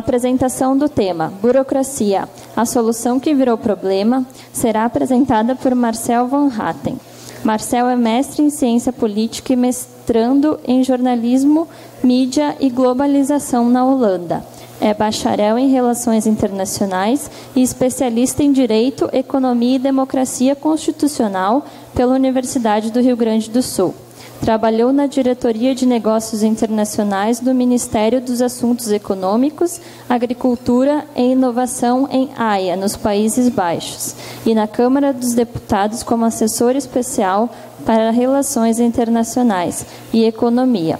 apresentação do tema Burocracia, a solução que virou problema, será apresentada por Marcel Van Hatten. Marcel é mestre em ciência política e mestrando em jornalismo, mídia e globalização na Holanda. É bacharel em Relações Internacionais e especialista em Direito, Economia e Democracia Constitucional pela Universidade do Rio Grande do Sul. Trabalhou na Diretoria de Negócios Internacionais do Ministério dos Assuntos Econômicos, Agricultura e Inovação em Haia, nos Países Baixos, e na Câmara dos Deputados como assessor especial para Relações Internacionais e Economia.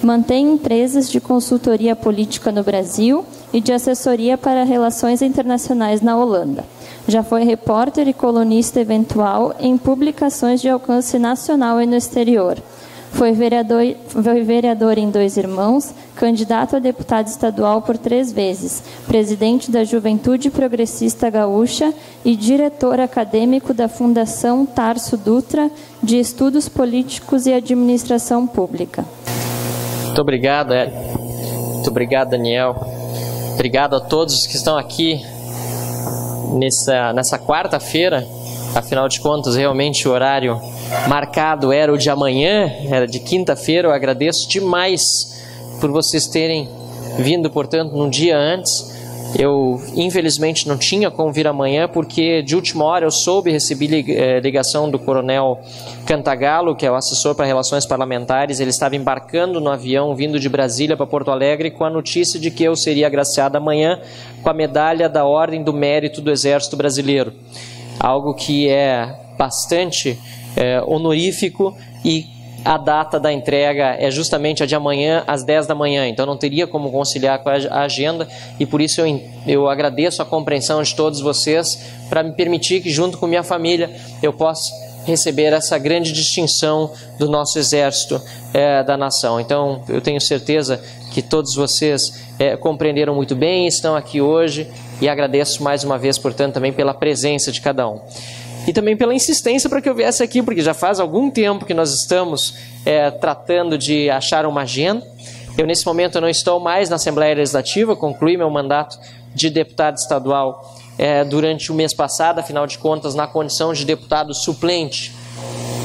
Mantém empresas de consultoria política no Brasil e de assessoria para relações internacionais na Holanda. Já foi repórter e colunista eventual em publicações de alcance nacional e no exterior. Foi vereador em Dois Irmãos, candidato a deputado estadual por 3 vezes, presidente da Juventude Progressista Gaúcha e diretor acadêmico da Fundação Tarso Dutra de Estudos Políticos e Administração Pública. Muito obrigado, Hélio. Muito obrigado, Daniel. Obrigado a todos que estão aqui nessa quarta-feira. Afinal de contas, realmente o horário marcado era o de amanhã, era de quinta-feira. Eu agradeço demais por vocês terem vindo, portanto, num dia antes. Eu, infelizmente, não tinha como vir amanhã, porque de última hora eu recebi ligação do coronel Cantagalo, que é o assessor para relações parlamentares. Ele estava embarcando no avião, vindo de Brasília para Porto Alegre, com a notícia de que eu seria agraciado amanhã com a medalha da Ordem do Mérito do Exército Brasileiro. Algo que é bastante honorífico, e a data da entrega é justamente a de amanhã, às 10 da manhã. Então não teria como conciliar com a agenda, e por isso eu agradeço a compreensão de todos vocês para me permitir que, junto com minha família, eu possa receber essa grande distinção do nosso Exército da Nação. Então eu tenho certeza que todos vocês compreenderam muito bem e estão aqui hoje, e agradeço mais uma vez, portanto, também pela presença de cada um. E também pela insistência para que eu viesse aqui, porque já faz algum tempo que nós estamos tratando de achar uma agenda. Eu, nesse momento, não estou mais na Assembleia Legislativa, concluí meu mandato de deputado estadual durante o mês passado, afinal de contas, na condição de deputado suplente.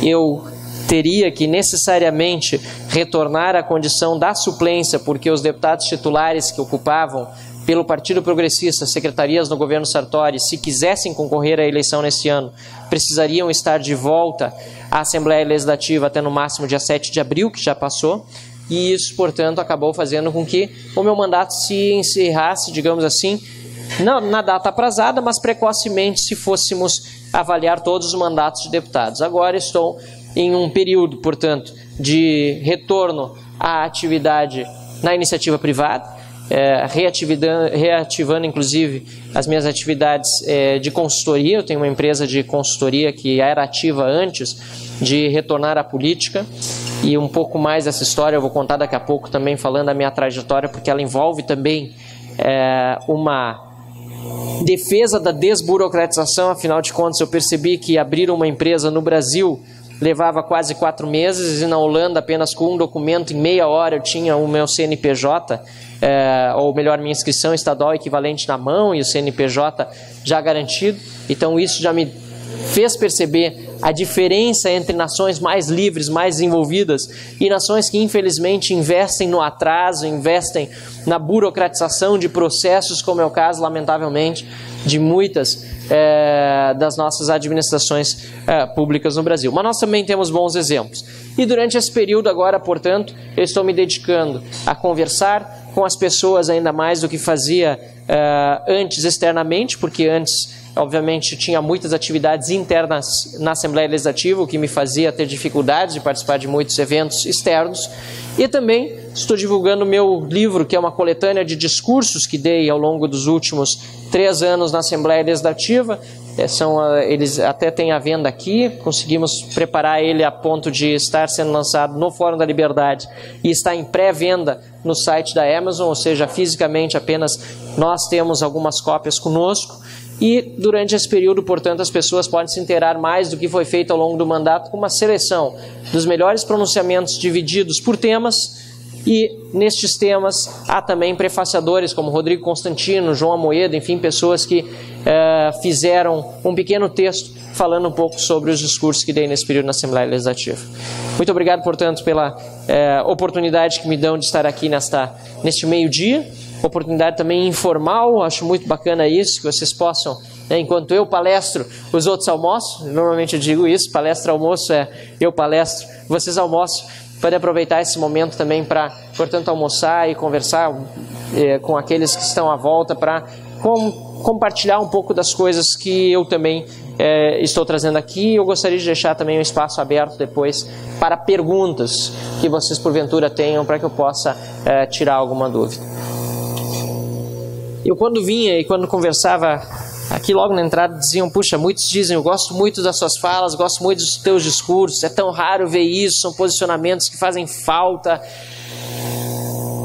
Eu teria que necessariamente retornar à condição da suplência, porque os deputados titulares que ocupavam pelo Partido Progressista secretarias no governo Sartori, se quisessem concorrer à eleição nesse ano, precisariam estar de volta à Assembleia Legislativa até no máximo dia 7 de abril, que já passou, e isso, portanto, acabou fazendo com que o meu mandato se encerrasse, digamos assim, não na data aprazada, mas precocemente, se fôssemos avaliar todos os mandatos de deputados. Agora estou em um período, portanto, de retorno à atividade na iniciativa privada, reativando inclusive as minhas atividades de consultoria. Eu tenho uma empresa de consultoria que era ativa antes de retornar à política, e um pouco mais dessa história eu vou contar daqui a pouco, também falando da minha trajetória, porque ela envolve também uma defesa da desburocratização. Afinal de contas, eu percebi que abrir uma empresa no Brasil levava quase 4 meses, e na Holanda, apenas com um documento, em meia hora, eu tinha o meu CNPJ, ou melhor, minha inscrição estadual equivalente na mão e o CNPJ já garantido. Então isso já me fez perceber a diferença entre nações mais livres, mais desenvolvidas, e nações que infelizmente investem no atraso, investem na burocratização de processos, como é o caso, lamentavelmente, de muitas das nossas administrações públicas no Brasil. Mas nós também temos bons exemplos. E durante esse período agora, portanto, eu estou me dedicando a conversar com as pessoas ainda mais do que fazia antes externamente, porque antes, obviamente, tinha muitas atividades internas na Assembleia Legislativa, o que me fazia ter dificuldades de participar de muitos eventos externos. E também estou divulgando o meu livro, que é uma coletânea de discursos que dei ao longo dos últimos 3 anos na Assembleia Legislativa. Eles até têm à venda aqui, conseguimos preparar ele a ponto de estar sendo lançado no Fórum da Liberdade e está em pré-venda no site da Amazon, ou seja, fisicamente apenas nós temos algumas cópias conosco. E durante esse período, portanto, as pessoas podem se inteirar mais do que foi feito ao longo do mandato, com uma seleção dos melhores pronunciamentos divididos por temas, E nestes temas há também prefaciadores como Rodrigo Constantino, João Amoedo, enfim, pessoas que fizeram um pequeno texto falando um pouco sobre os discursos que dei nesse período na Assembleia Legislativa. Muito obrigado, portanto, pela oportunidade que me dão de estar aqui neste meio-dia, oportunidade também informal, acho muito bacana isso, que vocês possam, enquanto eu palestro, os outros almoçam. Normalmente eu digo isso, palestra almoço eu palestro, vocês almoçam. Pode aproveitar esse momento também para, portanto, almoçar e conversar com aqueles que estão à volta para compartilhar um pouco das coisas que eu também estou trazendo aqui. Eu gostaria de deixar também um espaço aberto depois para perguntas que vocês porventura tenham, para que eu possa tirar alguma dúvida. Eu quando vinha e quando conversava aqui logo na entrada diziam, puxa, muitos dizem, eu gosto muito das suas falas, gosto muito dos teus discursos, é tão raro ver isso, são posicionamentos que fazem falta.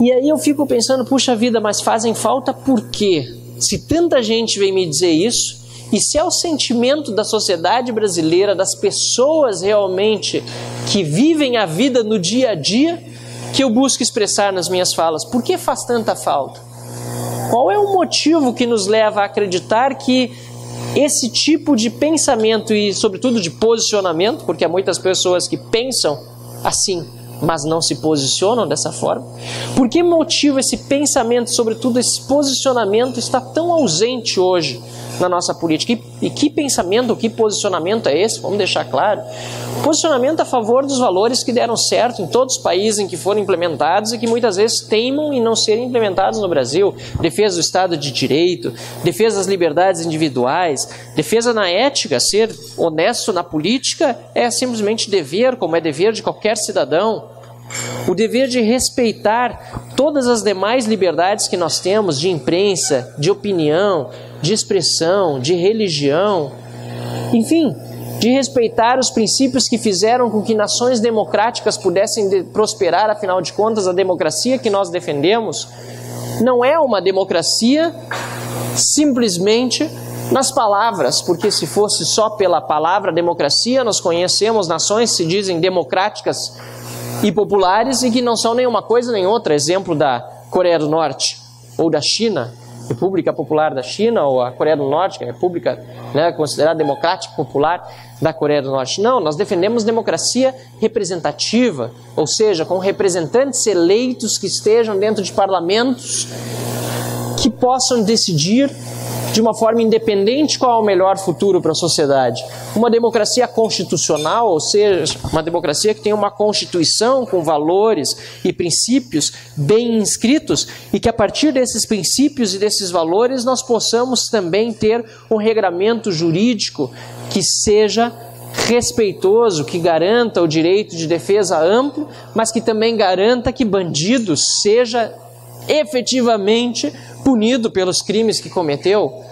E aí eu fico pensando, puxa vida, mas fazem falta por quê? Se tanta gente vem me dizer isso, e se é o sentimento da sociedade brasileira, das pessoas realmente que vivem a vida no dia a dia, que eu busco expressar nas minhas falas, por que faz tanta falta? Qual é o motivo que nos leva a acreditar que esse tipo de pensamento e, sobretudo, de posicionamento, porque há muitas pessoas que pensam assim, mas não se posicionam dessa forma? Por que motivo esse pensamento, sobretudo esse posicionamento, está tão ausente hoje na nossa política? E que pensamento, que posicionamento é esse? Vamos deixar claro. Posicionamento a favor dos valores que deram certo em todos os países em que foram implementados e que muitas vezes teimam em não serem implementados no Brasil. Defesa do Estado de Direito, defesa das liberdades individuais, defesa na ética. Ser honesto na política é simplesmente dever, como é dever de qualquer cidadão. O dever de respeitar todas as demais liberdades que nós temos, de imprensa, de opinião, de expressão, de religião, enfim, de respeitar os princípios que fizeram com que nações democráticas pudessem prosperar. Afinal de contas, a democracia que nós defendemos não é uma democracia simplesmente nas palavras, porque se fosse só pela palavra democracia, nós conhecemos nações que se dizem democráticas e populares e que não são nenhuma coisa nem outra. Exemplo da Coreia do Norte ou da China, República Popular da China, ou a Coreia do Norte, que é a República considerada democrática popular da Coreia do Norte. Não, nós defendemos democracia representativa, ou seja, com representantes eleitos que estejam dentro de parlamentos que possam decidir de uma forma independente qual é o melhor futuro para a sociedade. Uma democracia constitucional, ou seja, uma democracia que tem uma constituição com valores e princípios bem inscritos e que a partir desses princípios e desses valores nós possamos também ter um regramento jurídico que seja respeitoso, que garanta o direito de defesa amplo, mas que também garanta que bandido seja efetivamente punido pelos crimes que cometeu.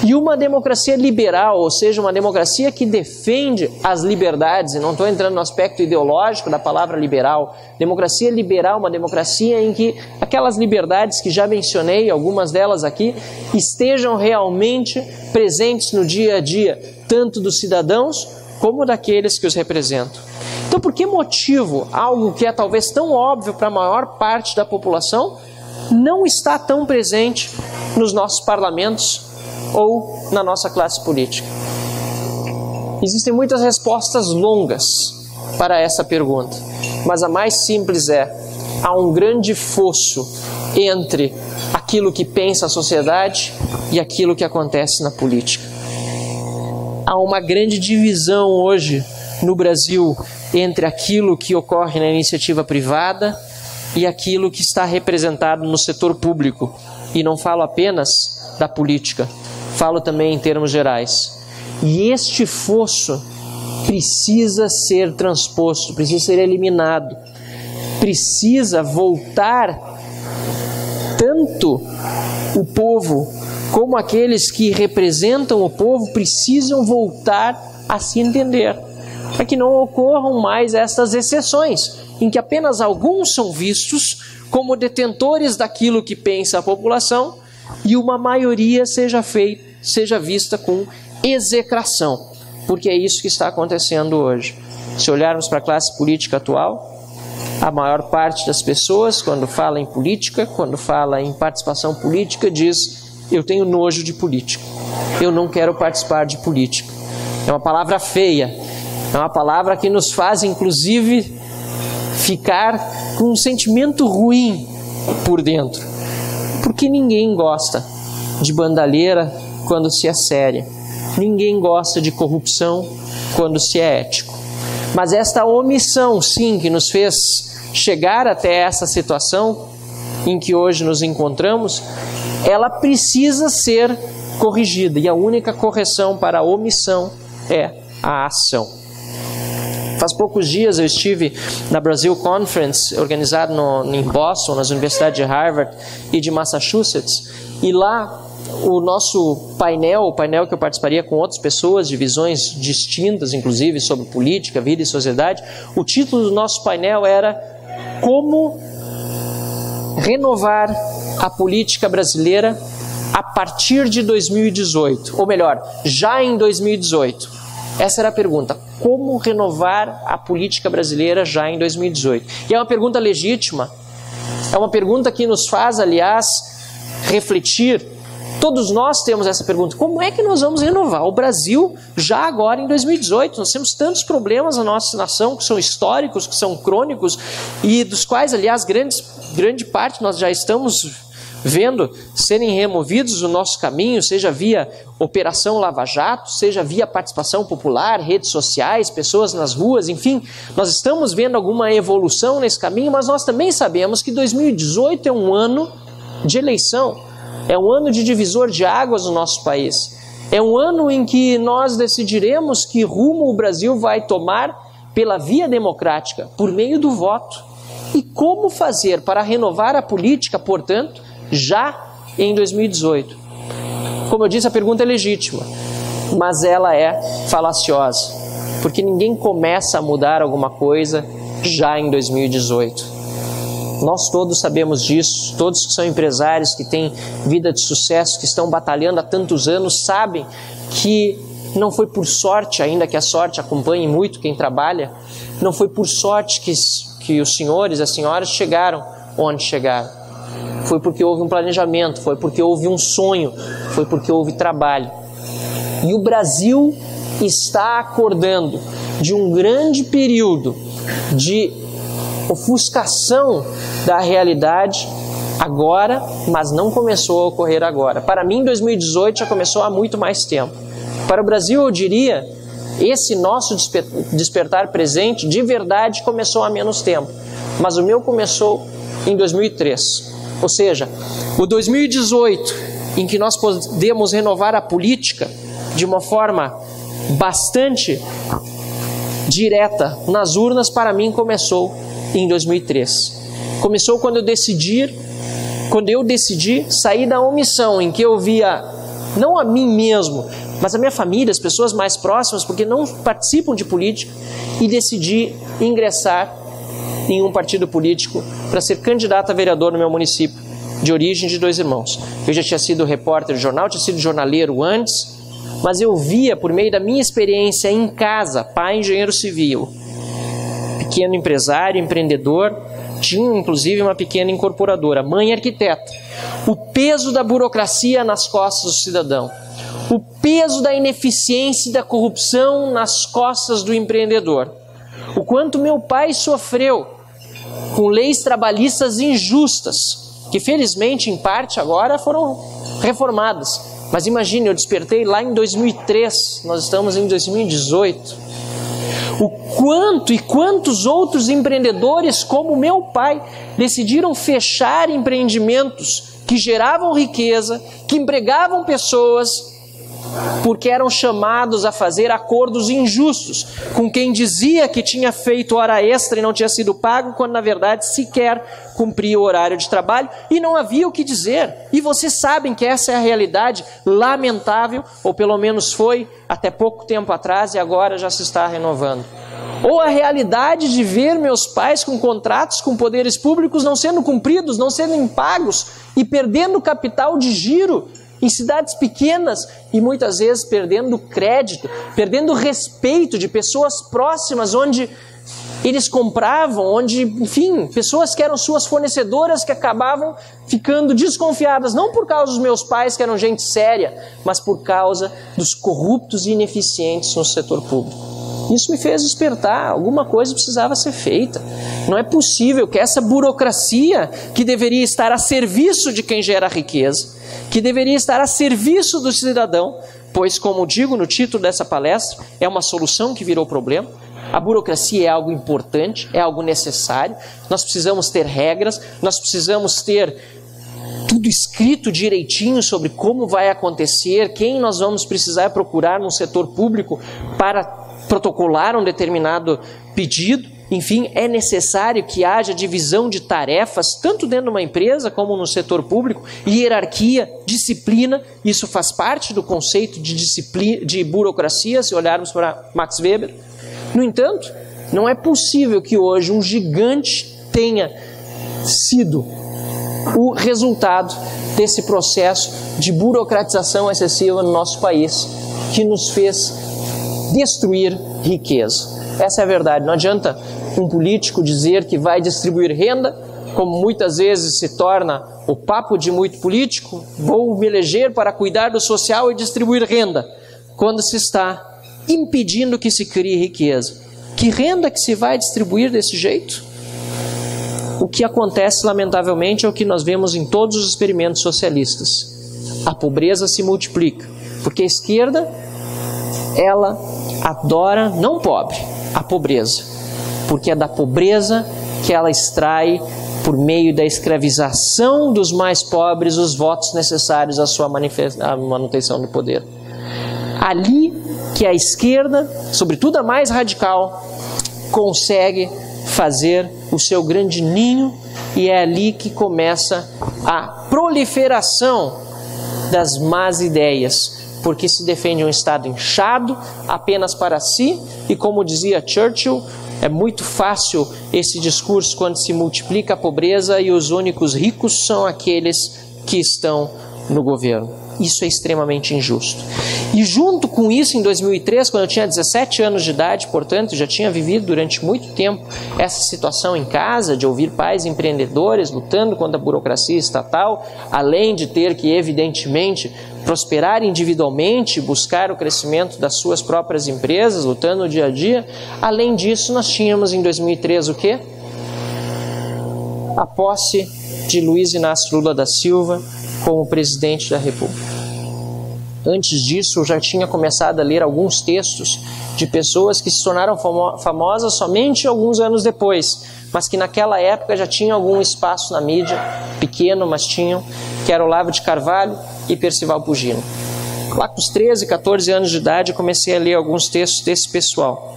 E uma democracia liberal, ou seja, uma democracia que defende as liberdades, e não estou entrando no aspecto ideológico da palavra liberal. Democracia liberal, uma democracia em que aquelas liberdades que já mencionei, algumas delas aqui, estejam realmente presentes no dia a dia, tanto dos cidadãos como daqueles que os representam. Então, por que motivo algo que é talvez tão óbvio para a maior parte da população não está tão presente nos nossos parlamentos ou na nossa classe política? Existem muitas respostas longas para essa pergunta, mas a mais simples há um grande fosso entre aquilo que pensa a sociedade e aquilo que acontece na política. Há uma grande divisão hoje no Brasil entre aquilo que ocorre na iniciativa privada e aquilo que está representado no setor público. E não falo apenas da política, falo também em termos gerais. E este fosso precisa ser transposto, precisa ser eliminado, precisa voltar tanto o povo como aqueles que representam o povo precisam voltar a se entender, para que não ocorram mais estas exceções, em que apenas alguns são vistos como detentores daquilo que pensa a população e uma maioria seja vista com execração, porque é isso que está acontecendo hoje. Se olharmos para a classe política atual, A maior parte das pessoas, quando fala em política, quando fala em participação política, diz: eu tenho nojo de política, eu não quero participar de política. É uma palavra feia, é uma palavra que nos faz, inclusive, ficar com um sentimento ruim por dentro, porque ninguém gosta de bandalheira quando se é séria, ninguém gosta de corrupção quando se é ético. Mas esta omissão, sim, que nos fez chegar até essa situação em que hoje nos encontramos, ela precisa ser corrigida, e a única correção para a omissão é a ação. Faz poucos dias eu estive na Brazil Conference, organizado em Boston, nas universidades de Harvard e de Massachusetts, e lá o nosso painel, o painel que eu participaria com outras pessoas de visões distintas, inclusive sobre política, vida e sociedade, o título do nosso painel era Como renovar a política brasileira a partir de 2018, ou melhor, já em 2018. Essa era a pergunta: como renovar a política brasileira já em 2018? E é uma pergunta legítima, é uma pergunta que nos faz, aliás, refletir. Todos nós temos essa pergunta: como é que nós vamos renovar o Brasil já agora em 2018? Nós temos tantos problemas na nossa nação que são históricos, que são crônicos e dos quais, aliás, grande parte nós já estamos vendo serem removidos do nosso caminho, seja via Operação Lava Jato, seja via participação popular, redes sociais, pessoas nas ruas, enfim, nós estamos vendo alguma evolução nesse caminho, mas nós também sabemos que 2018 é um ano de eleição, é um ano de divisor de águas no nosso país, é um ano em que nós decidiremos que rumo o Brasil vai tomar pela via democrática, por meio do voto. E como fazer para renovar a política, portanto, já em 2018? Como eu disse, a pergunta é legítima, mas ela é falaciosa, porque ninguém começa a mudar alguma coisa já em 2018. Nós todos sabemos disso, todos que são empresários, que têm vida de sucesso, que estão batalhando há tantos anos, sabem que não foi por sorte, ainda que a sorte acompanhe muito quem trabalha, não foi por sorte que os senhores e as senhoras chegaram onde chegaram. Foi porque houve um planejamento, foi porque houve um sonho, foi porque houve trabalho. E o Brasil está acordando de um grande período de ofuscação da realidade agora, mas não começou a ocorrer agora. Para mim, 2018 já começou há muito mais tempo. Para o Brasil, eu diria, esse nosso despertar presente, de verdade, começou há menos tempo. Mas o meu começou em 2003. Ou seja, o 2018, em que nós podemos renovar a política de uma forma bastante direta nas urnas, para mim começou em 2003. Começou quando eu decidi sair da omissão em que eu via, não a mim mesmo, mas a minha família, as pessoas mais próximas, porque não participam de política, e decidi ingressar em um partido político para ser candidato a vereador no meu município, de origem de Dois Irmãos. Eu já tinha sido repórter de jornal, tinha sido jornaleiro antes, mas eu via, por meio da minha experiência em casa, pai engenheiro civil, pequeno empresário, empreendedor, tinha inclusive uma pequena incorporadora, mãe arquiteta, o peso da burocracia nas costas do cidadão, o peso da ineficiência e da corrupção nas costas do empreendedor, o quanto meu pai sofreu com leis trabalhistas injustas, que felizmente em parte agora foram reformadas, mas imagine, eu despertei lá em 2003, nós estamos em 2018, o quanto e quantos outros empreendedores como meu pai decidiram fechar empreendimentos que geravam riqueza, que empregavam pessoas, porque eram chamados a fazer acordos injustos com quem dizia que tinha feito hora extra e não tinha sido pago, quando na verdade sequer cumpria o horário de trabalho e não havia o que dizer. E vocês sabem que essa é a realidade lamentável, ou pelo menos foi até pouco tempo atrás e agora já se está renovando. Ou a realidade de ver meus pais com contratos com poderes públicos não sendo cumpridos, não sendo pagos e perdendo capital de giro em cidades pequenas e muitas vezes perdendo crédito, perdendo respeito de pessoas próximas, onde eles compravam, onde, enfim, pessoas que eram suas fornecedoras que acabavam ficando desconfiadas, não por causa dos meus pais, que eram gente séria, mas por causa dos corruptos e ineficientes no setor público. Isso me fez despertar, alguma coisa precisava ser feita. Não é possível que essa burocracia, que deveria estar a serviço de quem gera riqueza, que deveria estar a serviço do cidadão, pois, como digo no título dessa palestra, é uma solução que virou problema. A burocracia é algo importante, é algo necessário. Nós precisamos ter regras, nós precisamos ter tudo escrito direitinho sobre como vai acontecer, quem nós vamos precisar procurar no setor público para protocolar um determinado pedido. Enfim, é necessário que haja divisão de tarefas, tanto dentro de uma empresa como no setor público, hierarquia, disciplina. Isso faz parte do conceito de disciplina, de burocracia, se olharmos para Max Weber. No entanto, não é possível que hoje um gigante tenha sido o resultado desse processo de burocratização excessiva no nosso país, que nos fez destruir riqueza. Essa é a verdade. Não adianta um político dizer que vai distribuir renda, como muitas vezes se torna o papo de muito político: vou me eleger para cuidar do social e distribuir renda, quando se está impedindo que se crie riqueza. Que renda que se vai distribuir desse jeito? O que acontece, lamentavelmente, é o que nós vemos em todos os experimentos socialistas. A pobreza se multiplica, porque a esquerda, ela adora, não pobre, a pobreza, porque é da pobreza que ela extrai, por meio da escravização dos mais pobres, os votos necessários à sua manutenção do poder. Ali que a esquerda, sobretudo a mais radical, consegue fazer o seu grande ninho, e é ali que começa a proliferação das más ideias, porque se defende um Estado inchado apenas para si, e como dizia Churchill, é muito fácil esse discurso quando se multiplica a pobreza e os únicos ricos são aqueles que estão no governo. Isso é extremamente injusto. E junto com isso, em 2003, quando eu tinha 17 anos de idade, portanto, já tinha vivido durante muito tempo essa situação em casa, de ouvir pais empreendedores lutando contra a burocracia estatal, além de ter que, evidentemente, prosperar individualmente, buscar o crescimento das suas próprias empresas, lutando no dia a dia. Além disso, nós tínhamos em 2003 o quê? A posse de Luiz Inácio Lula da Silva como presidente da República. Antes disso, eu já tinha começado a ler alguns textos de pessoas que se tornaram famosas somente alguns anos depois, mas que naquela época já tinham algum espaço na mídia, pequeno, mas tinham, que era Olavo de Carvalho e Percival Pugino. Lá com os 13, 14 anos de idade, eu comecei a ler alguns textos desse pessoal,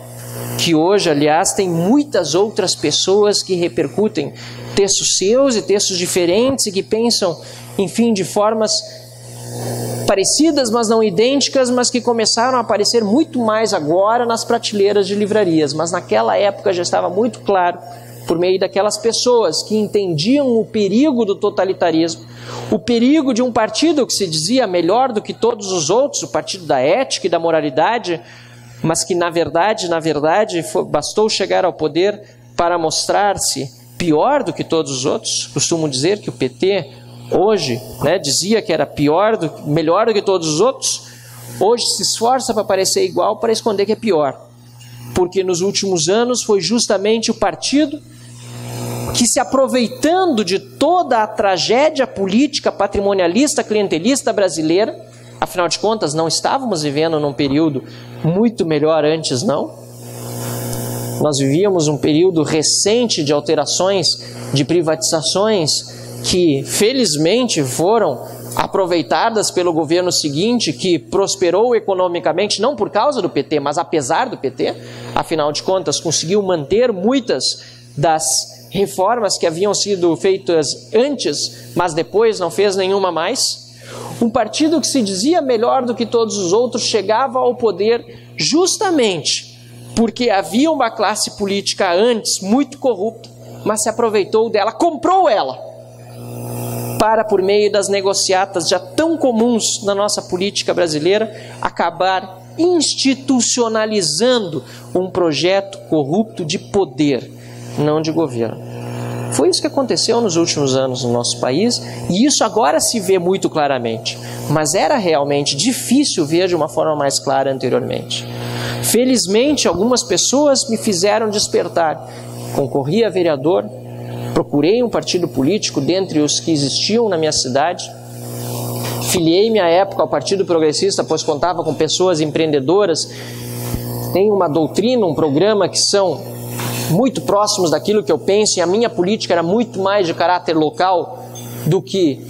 que hoje, aliás, tem muitas outras pessoas que repercutem textos seus e textos diferentes e que pensam, enfim, de formas parecidas, mas não idênticas, mas que começaram a aparecer muito mais agora nas prateleiras de livrarias. Mas naquela época já estava muito claro, por meio daquelas pessoas que entendiam o perigo do totalitarismo, o perigo de um partido que se dizia melhor do que todos os outros, o partido da ética e da moralidade, mas que na verdade, bastou chegar ao poder para mostrar-se pior do que todos os outros. Costumo dizer que o PT hoje, dizia que era melhor do que todos os outros, hoje se esforça para parecer igual, para esconder que é pior. Porque nos últimos anos foi justamente o partido que, se aproveitando de toda a tragédia política, patrimonialista, clientelista brasileira, afinal de contas, não estávamos vivendo num período muito melhor antes, não? Nós vivíamos um período recente de alterações, de privatizações, que felizmente foram aproveitadas pelo governo seguinte, que prosperou economicamente, não por causa do PT, mas apesar do PT. Afinal de contas, conseguiu manter muitas das reformas que haviam sido feitas antes, mas depois não fez nenhuma mais. Um partido que se dizia melhor do que todos os outros chegava ao poder justamente porque havia uma classe política antes muito corrupta, mas se aproveitou dela, comprou ela, para, por meio das negociatas já tão comuns na nossa política brasileira, acabar institucionalizando um projeto corrupto de poder, não de governo. Foi isso que aconteceu nos últimos anos no nosso país, e isso agora se vê muito claramente, mas era realmente difícil ver de uma forma mais clara anteriormente. Felizmente, algumas pessoas me fizeram despertar. Concorri a vereador, procurei um partido político dentre os que existiam na minha cidade, filiei-me à época ao Partido Progressista, pois contava com pessoas empreendedoras, tem uma doutrina, um programa que são muito próximos daquilo que eu penso, e a minha política era muito mais de caráter local do que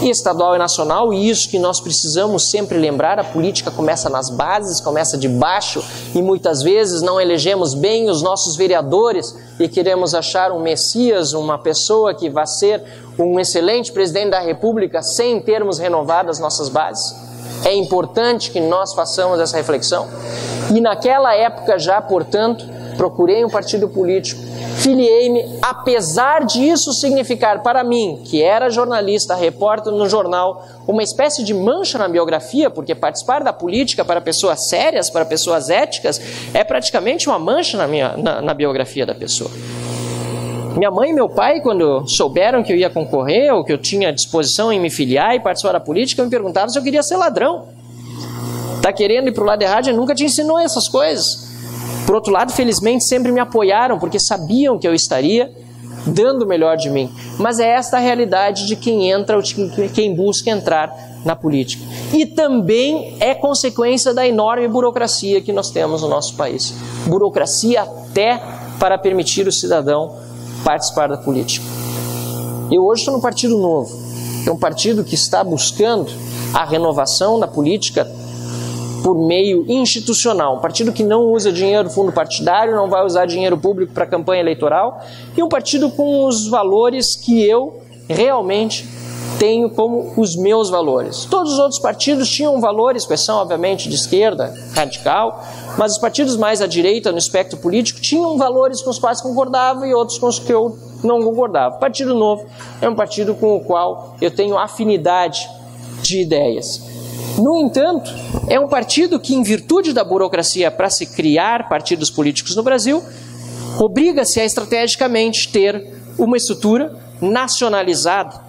estadual e nacional, e isso que nós precisamos sempre lembrar: a política começa nas bases, começa de baixo, e muitas vezes não elegemos bem os nossos vereadores e queremos achar um messias, uma pessoa que vai ser um excelente presidente da República sem termos renovado as nossas bases. É importante que nós façamos essa reflexão, e naquela época já, portanto, procurei um partido político, filiei-me, apesar disso significar para mim, que era jornalista, repórter no jornal, uma espécie de mancha na biografia, porque participar da política para pessoas sérias, para pessoas éticas, é praticamente uma mancha na biografia da pessoa. Minha mãe e meu pai, quando souberam que eu ia concorrer, ou que eu tinha disposição em me filiar e participar da política, me perguntaram se eu queria ser ladrão. Tá querendo ir para o lado errado? Nunca te ensinou essas coisas. Por outro lado, felizmente, sempre me apoiaram, porque sabiam que eu estaria dando o melhor de mim. Mas é esta a realidade de quem entra, ou de quem busca entrar na política. E também é consequência da enorme burocracia que nós temos no nosso país. Burocracia até para permitir o cidadão participar da política. Eu hoje estou no Partido Novo. É um partido que está buscando a renovação da política por meio institucional, um partido que não usa dinheiro do fundo partidário, não vai usar dinheiro público para campanha eleitoral, e um partido com os valores que eu realmente tenho como os meus valores. Todos os outros partidos tinham valores, questão obviamente de esquerda, radical, mas os partidos mais à direita no espectro político tinham valores com os quais concordava e outros com os que eu não concordava. O Partido Novo é um partido com o qual eu tenho afinidade de ideias. No entanto, é um partido que, em virtude da burocracia para se criar partidos políticos no Brasil, obriga-se a estrategicamente ter uma estrutura nacionalizada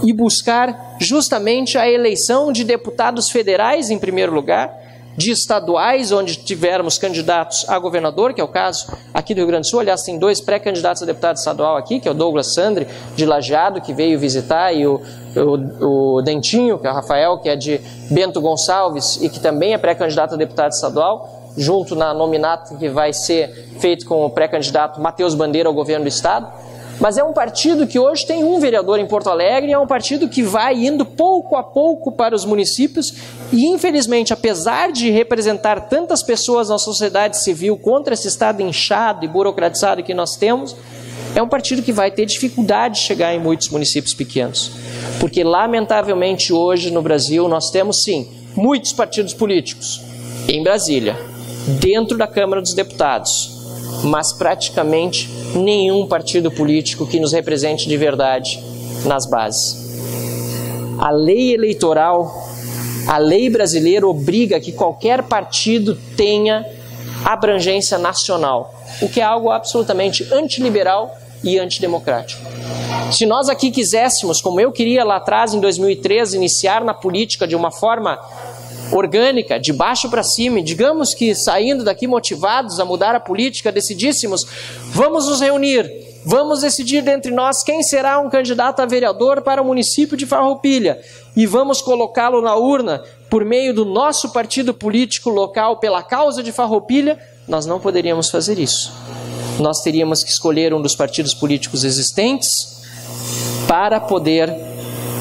e buscar justamente a eleição de deputados federais, em primeiro lugar, de estaduais, onde tivermos candidatos a governador, que é o caso aqui do Rio Grande do Sul. Aliás, tem 2 pré-candidatos a deputado estadual aqui, que é o Douglas Sandri, de Lajeado, que veio visitar, e o Dentinho, que é o Rafael, que é de Bento Gonçalves, e que também é pré-candidato a deputado estadual, junto na nominata que vai ser feito com o pré-candidato Matheus Bandeira ao governo do estado. Mas é um partido que hoje tem um vereador em Porto Alegre, e é um partido que vai indo pouco a pouco para os municípios, e infelizmente, apesar de representar tantas pessoas na sociedade civil contra esse estado inchado e burocratizado que nós temos, é um partido que vai ter dificuldade de chegar em muitos municípios pequenos. Porque, lamentavelmente, hoje no Brasil nós temos, sim, muitos partidos políticos em Brasília, dentro da Câmara dos Deputados, mas praticamente nenhum partido político que nos represente de verdade nas bases. A lei eleitoral, a lei brasileira obriga que qualquer partido tenha abrangência nacional, o que é algo absolutamente antiliberal e antidemocrático. Se nós aqui quiséssemos, como eu queria lá atrás, em 2013, iniciar na política de uma forma orgânica, de baixo para cima, e digamos que saindo daqui motivados a mudar a política, decidíssemos, vamos nos reunir, vamos decidir dentre nós quem será um candidato a vereador para o município de Farroupilha, e vamos colocá-lo na urna por meio do nosso partido político local pela causa de Farroupilha, nós não poderíamos fazer isso. Nós teríamos que escolher um dos partidos políticos existentes para poder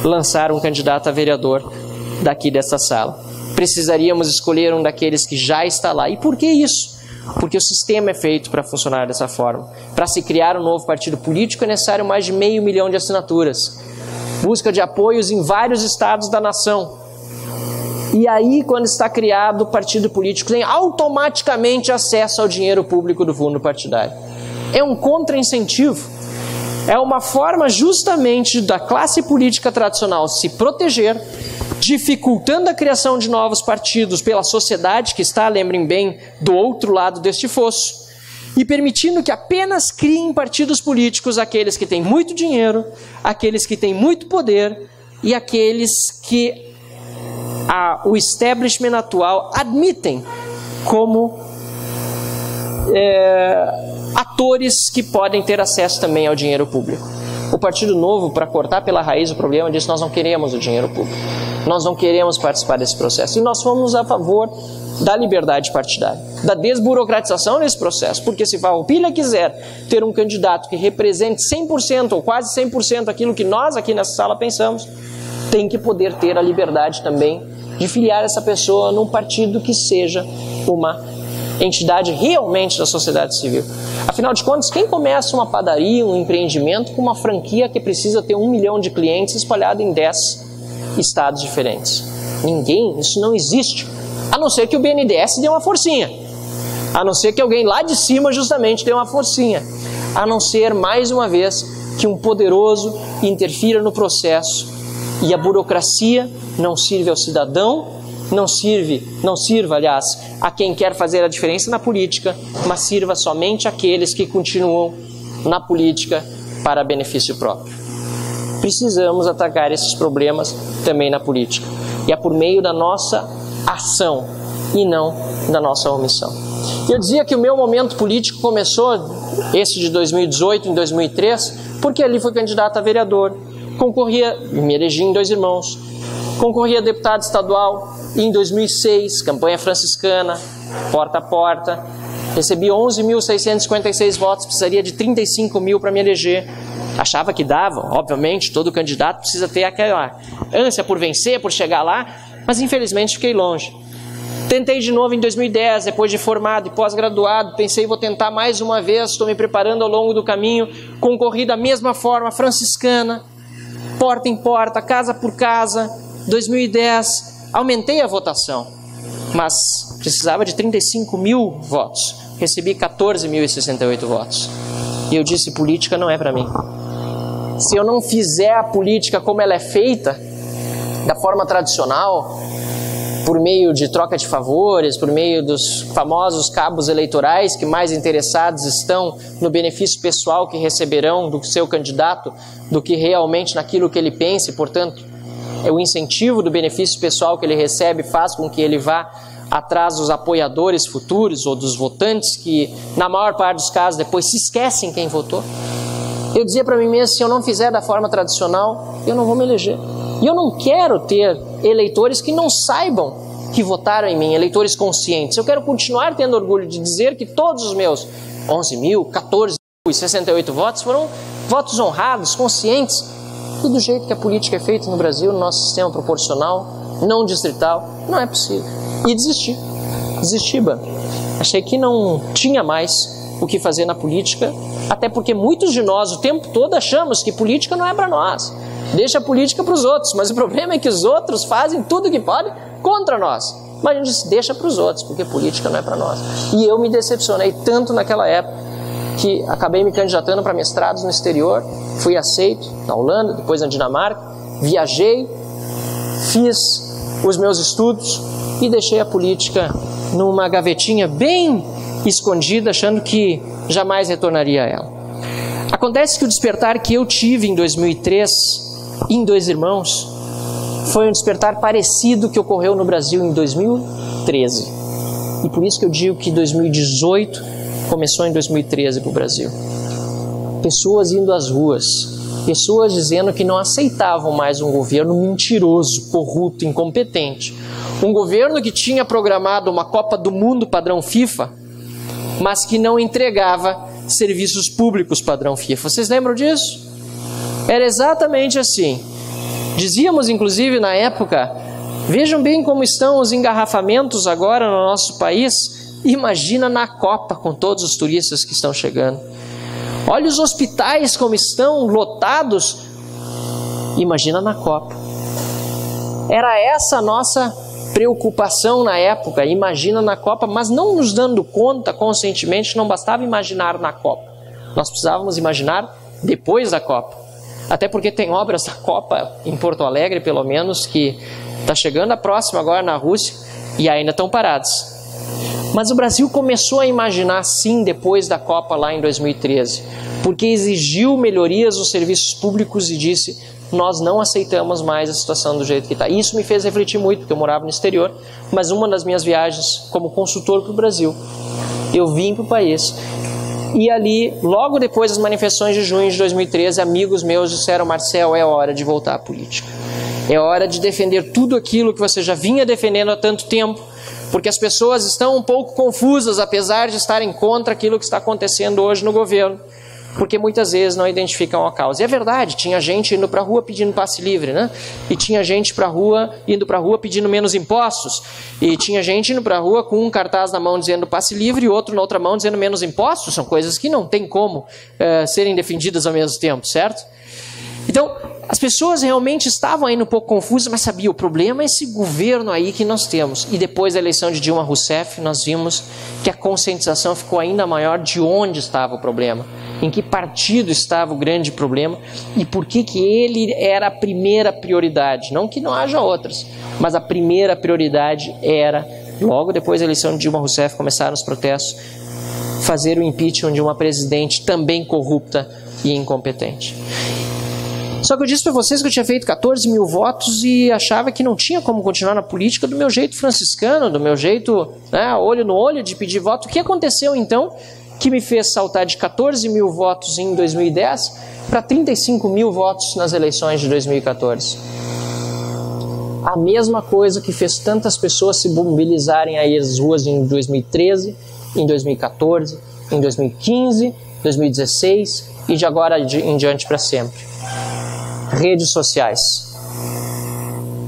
lançar um candidato a vereador daqui dessa sala. Precisaríamos escolher um daqueles que já está lá. E por que isso? Porque o sistema é feito para funcionar dessa forma. Para se criar um novo partido político é necessário mais de 500 mil de assinaturas. Busca de apoios em vários estados da nação. E aí, quando está criado o partido político, tem automaticamente acesso ao dinheiro público do fundo partidário. É um contra-incentivo. É uma forma justamente da classe política tradicional se proteger dificultando a criação de novos partidos pela sociedade que está, lembrem bem, do outro lado deste fosso, e permitindo que apenas criem partidos políticos aqueles que têm muito dinheiro, aqueles que têm muito poder e aqueles que o establishment atual admitem como atores que podem ter acesso também ao dinheiro público. O Partido Novo, para cortar pela raiz o problema, disse: nós não queremos o dinheiro público, nós não queremos participar desse processo. E nós fomos a favor da liberdade partidária, da desburocratização desse processo, porque se Farroupilha quiser ter um candidato que represente 100% ou quase 100% aquilo que nós aqui nessa sala pensamos, tem que poder ter a liberdade também de filiar essa pessoa num partido que seja uma entidade realmente da sociedade civil. Afinal de contas, quem começa uma padaria, um empreendimento com uma franquia que precisa ter 1 milhão de clientes espalhado em 10 estados diferentes? Ninguém, isso não existe. A não ser que o BNDES dê uma forcinha. A não ser que alguém lá de cima justamente dê uma forcinha. A não ser, mais uma vez, que um poderoso interfira no processo e a burocracia não sirva ao cidadão, não sirva, aliás, a quem quer fazer a diferença na política, mas sirva somente àqueles que continuam na política para benefício próprio. Precisamos atacar esses problemas também na política. E é por meio da nossa ação e não da nossa omissão. Eu dizia que o meu momento político começou, esse de 2018, em 2003, porque ali fui candidato a vereador, concorria, me elegi em Dois Irmãos, concorria a deputado estadual em 2006, campanha franciscana, porta a porta, recebi 11.656 votos, precisaria de 35 mil para me eleger. Achava que dava, obviamente, todo candidato precisa ter aquela ânsia por vencer, por chegar lá, mas infelizmente fiquei longe. Tentei de novo em 2010, depois de formado e pós-graduado, pensei, vou tentar mais uma vez, estou me preparando ao longo do caminho, concorri da mesma forma, franciscana, porta em porta, casa por casa. 2010, aumentei a votação, mas precisava de 35 mil votos, recebi 14.068 votos. E eu disse, política não é para mim. Se eu não fizer a política como ela é feita, da forma tradicional, por meio de troca de favores, por meio dos famosos cabos eleitorais que mais interessados estão no benefício pessoal que receberão do seu candidato do que realmente naquilo que ele pensa, e, portanto, o incentivo do benefício pessoal que ele recebe faz com que ele vá atrás dos apoiadores futuros ou dos votantes que, na maior parte dos casos, depois se esquecem quem votou. Eu dizia para mim mesmo, se eu não fizer da forma tradicional, eu não vou me eleger. E eu não quero ter eleitores que não saibam que votaram em mim, eleitores conscientes. Eu quero continuar tendo orgulho de dizer que todos os meus 11.014.068 votos foram votos honrados, conscientes, e do jeito que a política é feita no Brasil, no nosso sistema proporcional, não distrital, não é possível. E desisti, achei que não tinha mais o que fazer na política, até porque muitos de nós o tempo todo achamos que política não é para nós, deixa a política para os outros, mas o problema é que os outros fazem tudo o que podem contra nós. Mas a gente disse, deixa para os outros, porque política não é para nós. E eu me decepcionei tanto naquela época que acabei me candidatando para mestrados no exterior, fui aceito na Holanda, depois na Dinamarca, viajei, fiz os meus estudos e deixei a política numa gavetinha bem escondida, achando que jamais retornaria a ela. Acontece que o despertar que eu tive em 2003, em Dois Irmãos, foi um despertar parecido que ocorreu no Brasil em 2013. E por isso que eu digo que 2018 começou em 2013 para o Brasil. Pessoas indo às ruas, pessoas dizendo que não aceitavam mais um governo mentiroso, corrupto, incompetente. Um governo que tinha programado uma Copa do Mundo padrão FIFA, mas que não entregava serviços públicos padrão FIFA. Vocês lembram disso? Era exatamente assim. Dizíamos, inclusive, na época, vejam bem como estão os engarrafamentos agora no nosso país. Imagina na Copa, com todos os turistas que estão chegando. Olha os hospitais como estão lotados. Imagina na Copa. Era essa a nossa preocupação na época. Imagina na Copa, mas não nos dando conta conscientemente, não bastava imaginar na Copa. Nós precisávamos imaginar depois da Copa. Até porque tem obras da Copa em Porto Alegre, pelo menos, que Está chegando a próxima agora na Rússia e ainda estão parados. Mas o Brasil começou a imaginar sim depois da Copa lá em 2013, porque exigiu melhorias nos serviços públicos e disse: nós não aceitamos mais a situação do jeito que está. Isso me fez refletir muito, porque eu morava no exterior, mas uma das minhas viagens como consultor para o Brasil, eu vim para o país. E ali, logo depois das manifestações de junho de 2013, amigos meus disseram: Marcel, é hora de voltar à política. É hora de defender tudo aquilo que você já vinha defendendo há tanto tempo, porque as pessoas estão um pouco confusas, apesar de estarem contra aquilo que está acontecendo hoje no governo, porque muitas vezes não identificam a causa. E é verdade, tinha gente indo para a rua pedindo passe livre, né? E tinha gente indo para a rua pedindo menos impostos, e tinha gente indo para a rua com um cartaz na mão dizendo passe livre e outro na outra mão dizendo menos impostos. São coisas que não tem como serem defendidas ao mesmo tempo, certo? Então, as pessoas realmente estavam ainda um pouco confusas, mas sabiam, o problema é esse governo aí que nós temos. E depois da eleição de Dilma Rousseff, nós vimos que a conscientização ficou ainda maior de onde estava o problema, em que partido estava o grande problema e por que ele era a primeira prioridade. Não que não haja outras, mas a primeira prioridade era, logo depois da eleição de Dilma Rousseff, começaram os protestos, fazer o impeachment de uma presidente também corrupta e incompetente. Só que eu disse para vocês que eu tinha feito 14 mil votos e achava que não tinha como continuar na política do meu jeito franciscano, do meu jeito, né, olho no olho de pedir voto. O que aconteceu então que me fez saltar de 14 mil votos em 2010 para 35 mil votos nas eleições de 2014? A mesma coisa que fez tantas pessoas se mobilizarem aí às ruas em 2013, em 2014, em 2015, 2016 e de agora em diante para sempre. Redes sociais,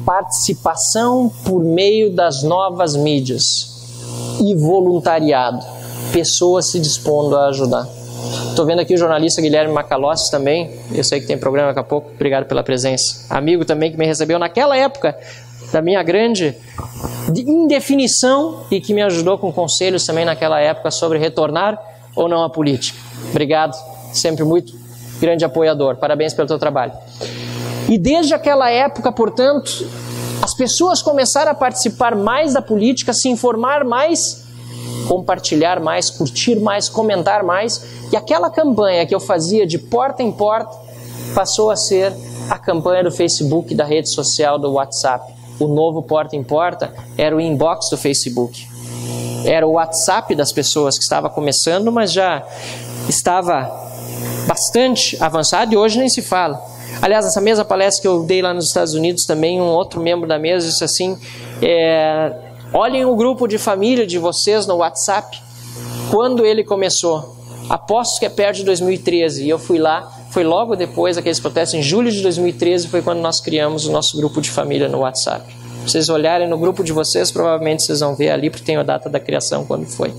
participação por meio das novas mídias e voluntariado, pessoas se dispondo a ajudar. Estou vendo aqui o jornalista Guilherme Macalossi também, eu sei que tem programa daqui a pouco, obrigado pela presença. Amigo também que me recebeu naquela época da minha grande indefinição e que me ajudou com conselhos também naquela época sobre retornar ou não à política. Obrigado, sempre muito grande apoiador, parabéns pelo teu trabalho. E desde aquela época, portanto, as pessoas começaram a participar mais da política, se informar mais, compartilhar mais, curtir mais, comentar mais, e aquela campanha que eu fazia de porta em porta passou a ser a campanha do Facebook, da rede social, do WhatsApp. O novo porta em porta era o inbox do Facebook. Era o WhatsApp das pessoas que estava começando, mas já estava bastante avançado e hoje nem se fala. Aliás, nessa mesma palestra que eu dei lá nos Estados Unidos também, um outro membro da mesa disse assim, olhem o grupo de família de vocês no WhatsApp, quando ele começou, aposto que é perto de 2013, e eu fui lá, foi logo depois daqueles protestos, em julho de 2013, foi quando nós criamos o nosso grupo de família no WhatsApp. Se vocês olharem no grupo de vocês, provavelmente vocês vão ver ali, porque tem a data da criação, quando foi.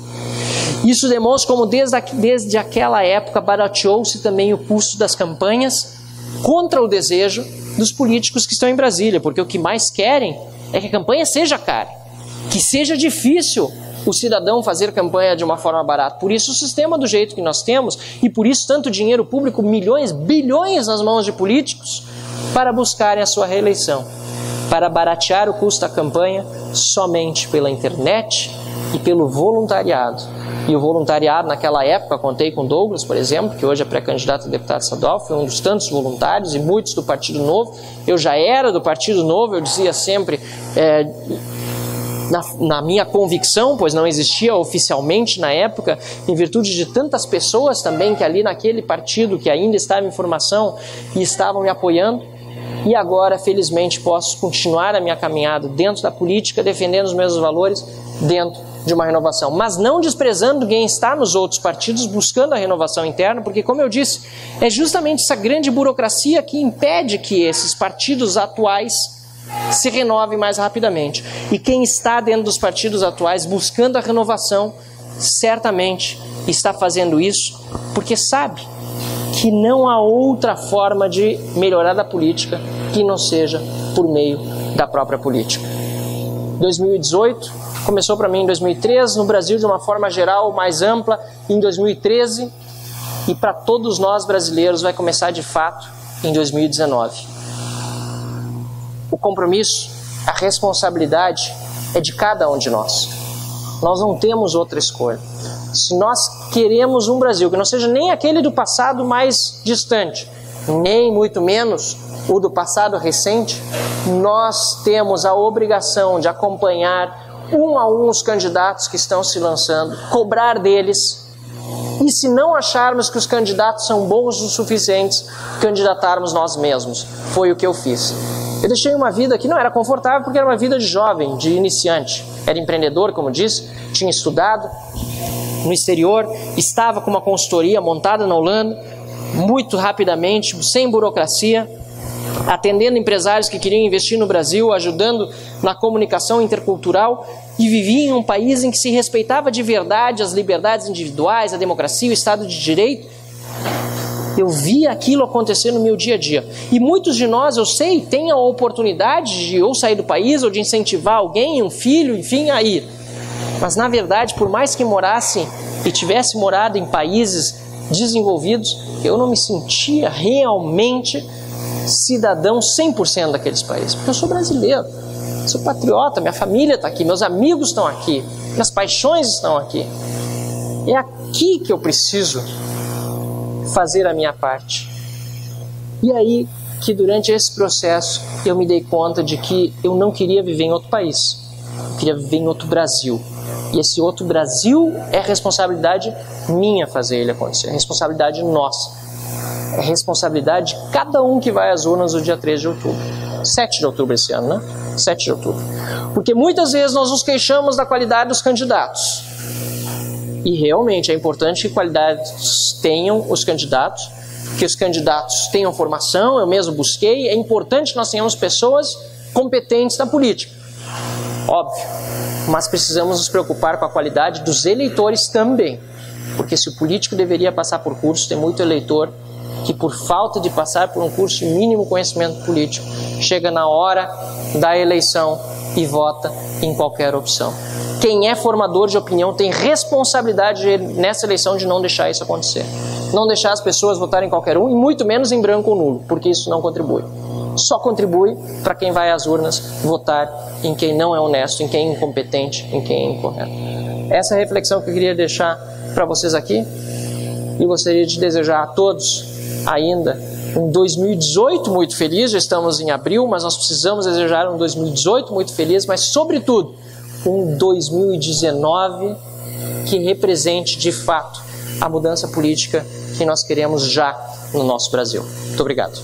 Isso demonstra como desde aquela época barateou-se também o custo das campanhas contra o desejo dos políticos que estão em Brasília, porque o que mais querem é que a campanha seja cara, que seja difícil o cidadão fazer campanha de uma forma barata. Por isso o sistema do jeito que nós temos e por isso tanto dinheiro público, milhões, bilhões nas mãos de políticos para buscarem a sua reeleição, para baratear o custo da campanha somente pela internet e pelo voluntariado. E o voluntariado naquela época, contei com Douglas, por exemplo, que hoje é pré-candidato a deputado estadual, foi um dos tantos voluntários e muitos do Partido Novo. Eu já era do Partido Novo, eu dizia sempre, na minha convicção, pois não existia oficialmente na época, em virtude de tantas pessoas também que ali naquele partido que ainda estava em formação e estavam me apoiando. E agora, felizmente, posso continuar a minha caminhada dentro da política, defendendo os mesmos valores dentro de uma renovação, mas não desprezando quem está nos outros partidos buscando a renovação interna, porque, como eu disse, é justamente essa grande burocracia que impede que esses partidos atuais se renovem mais rapidamente. E quem está dentro dos partidos atuais buscando a renovação, certamente está fazendo isso porque sabe que não há outra forma de melhorar a política que não seja por meio da própria política. 2018 começou para mim em 2013, no Brasil de uma forma geral mais ampla em 2013 e para todos nós brasileiros vai começar de fato em 2019. O compromisso A responsabilidade é de cada um de nós. Nós não temos outra escolha. Se nós queremos um Brasil que não seja nem aquele do passado mais distante, nem muito menos o do passado recente, nós temos a obrigação de acompanhar um a um os candidatos que estão se lançando, cobrar deles, e se não acharmos que os candidatos são bons o suficientes, candidatarmos nós mesmos. Foi o que eu fiz. Eu deixei uma vida que não era confortável porque era uma vida de jovem, de iniciante. Era empreendedor, como disse, tinha estudado no exterior, estava com uma consultoria montada na Holanda, muito rapidamente, sem burocracia, atendendo empresários que queriam investir no Brasil, ajudando na comunicação intercultural, e vivia em um país em que se respeitava de verdade as liberdades individuais, a democracia, o Estado de Direito. Eu via aquilo acontecer no meu dia a dia. E muitos de nós, eu sei, têm a oportunidade de ou sair do país, ou de incentivar alguém, um filho, enfim, a ir. Mas, na verdade, por mais que morasse e tivesse morado em países desenvolvidos, eu não me sentia realmente cidadão 100% daqueles países. Porque eu sou brasileiro, sou patriota, minha família está aqui, meus amigos estão aqui, minhas paixões estão aqui. É aqui que eu preciso fazer a minha parte. E aí que durante esse processo eu me dei conta de que eu não queria viver em outro país, eu queria viver em outro Brasil. E esse outro Brasil é responsabilidade minha fazer ele acontecer, é responsabilidade nossa, é responsabilidade de cada um que vai às urnas no dia 3 de outubro. 7 de outubro esse ano, né? 7 de outubro. Porque muitas vezes nós nos queixamos da qualidade dos candidatos. E realmente é importante que qualidades tenham os candidatos, que os candidatos tenham formação, eu mesmo busquei. É importante que nós tenhamos pessoas competentes na política, óbvio, mas precisamos nos preocupar com a qualidade dos eleitores também, porque se o político deveria passar por curso, tem muito eleitor que por falta de passar por um curso de mínimo conhecimento político, chega na hora da eleição e vota em qualquer opção. Quem é formador de opinião tem responsabilidade nessa eleição de não deixar isso acontecer. Não deixar as pessoas votarem em qualquer um, e muito menos em branco ou nulo, porque isso não contribui. Só contribui para quem vai às urnas votar em quem não é honesto, em quem é incompetente, em quem é incorreto. Essa é a reflexão que eu queria deixar para vocês aqui, e gostaria de desejar a todos ainda um 2018 muito feliz. Já estamos em abril, mas nós precisamos desejar um 2018 muito feliz, mas sobretudo um 2019 que represente de fato a mudança política que nós queremos já no nosso Brasil. Muito obrigado.